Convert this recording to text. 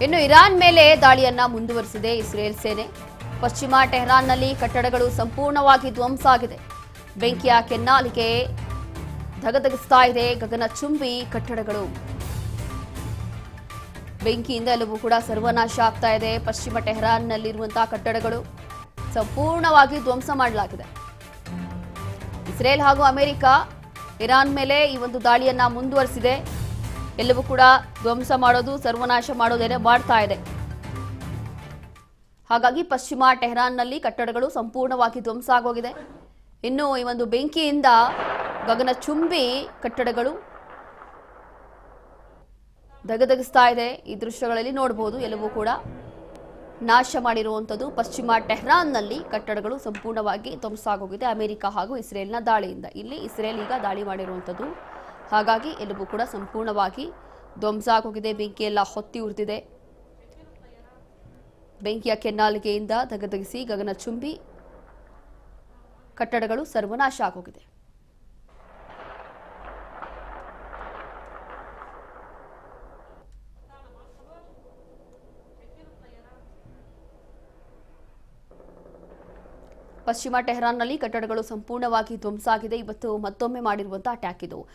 ಇನ್ನು ಇರಾನ್ ಮೇಲೆ ದಾಳಿಯನ್ನ ಮುಂದುವರಿಸಿದೆ ಇಸ್ರೇಲ್ ಸೇನೆ. ಪಶ್ಚಿಮ ಟೆಹರಾನ್ನಲ್ಲಿ ಕಟ್ಟಡಗಳು ಸಂಪೂರ್ಣವಾಗಿ ಧ್ವಂಸ ಆಗಿದೆ. ಬೆಂಕಿಯ ಕೆನ್ನಾಲಿಗೆ ಧಗಧಗಿಸ್ತಾ ಇದೆ. ಗಗನಚುಂಬಿ ಕಟ್ಟಡಗಳು. ಬೆಂಕಿಯಿಂದ ಎಲ್ಲವೂ ಕೂಡ ಸರ್ವನಾಶ ಆಗ್ತಾ ಇದೆ. ಪಶ್ಚಿಮ ಟೆಹರಾನ್ನಲ್ಲಿರುವಂತಹ ಕಟ್ಟಡಗಳು ಸಂಪೂರ್ಣವಾಗಿ ಧ್ವಂಸ ಮಾಡಲಾಗಿದೆ. ಇಸ್ರೇಲ್ ಹಾಗೂ ಅಮೆರಿಕ ಇರಾನ್ ಮೇಲೆ ಈ ಒಂದು ದಾಳಿಯನ್ನ ಮುಂದುವರಿಸಿದೆ. ಎಲ್ಲವೂ ಕೂಡ ಧ್ವಂಸ ಮಾಡೋದು, ಸರ್ವನಾಶ ಮಾಡೋದೇನೆ ಮಾಡ್ತಾ ಇದೆ. ಹಾಗಾಗಿ ಪಶ್ಚಿಮ ಟೆಹರಾನ್ನಲ್ಲಿ ಕಟ್ಟಡಗಳು ಸಂಪೂರ್ಣವಾಗಿ ಧ್ವಂಸ ಆಗೋಗಿದೆ. ಇನ್ನು ಈ ಒಂದು ಬೆಂಕಿಯಿಂದ ಗಗನಚುಂಬಿ ಕಟ್ಟಡಗಳು ಧಗಧಗಿಸ್ತಾ ಇದೆ. ಈ ದೃಶ್ಯಗಳಲ್ಲಿ ನೋಡಬಹುದು. ಎಲ್ಲವೂ ಕೂಡ ನಾಶ ಮಾಡಿರುವಂಥದ್ದು. ಪಶ್ಚಿಮ ಟೆಹರಾನ್ನಲ್ಲಿ ಕಟ್ಟಡಗಳು ಸಂಪೂರ್ಣವಾಗಿ ಧ್ವಂಸ ಆಗೋಗಿದೆ ಅಮೆರಿಕ ಹಾಗೂ ಇಸ್ರೇಲ್ನ ದಾಳಿಯಿಂದ. ಇಲ್ಲಿ ಇಸ್ರೇಲ್ ಈಗ ದಾಳಿ ಮಾಡಿರುವಂಥದ್ದು. ಹಾಗಾಗಿ ಎಲ್ಲವೂ ಕೂಡ ಸಂಪೂರ್ಣವಾಗಿ ಧ್ವಂಸ ಆಗೋಗಿದೆ. ಬೆಂಕಿಯೆಲ್ಲ ಹೊತ್ತಿ ಉರಿದಿದೆ. ಬೆಂಕಿಯ ಕೆನ್ನಾಲಿಗೆಯಿಂದ ಧಗಧಗಿಸಿ ಗಗನಚುಂಬಿ ಕಟ್ಟಡಗಳು ಸರ್ವನಾಶ ಆಗೋಗಿದೆ. ಪಶ್ಚಿಮ ಟೆಹರಾನ್ನಲ್ಲಿ ಕಟ್ಟಡಗಳು ಸಂಪೂರ್ಣವಾಗಿ ಧ್ವಂಸ ಆಗಿದೆ. ಇವತ್ತು ಮತ್ತೊಮ್ಮೆ ಮಾಡಿರುವಂತಹ ಅಟ್ಯಾಕ್ ಇದು.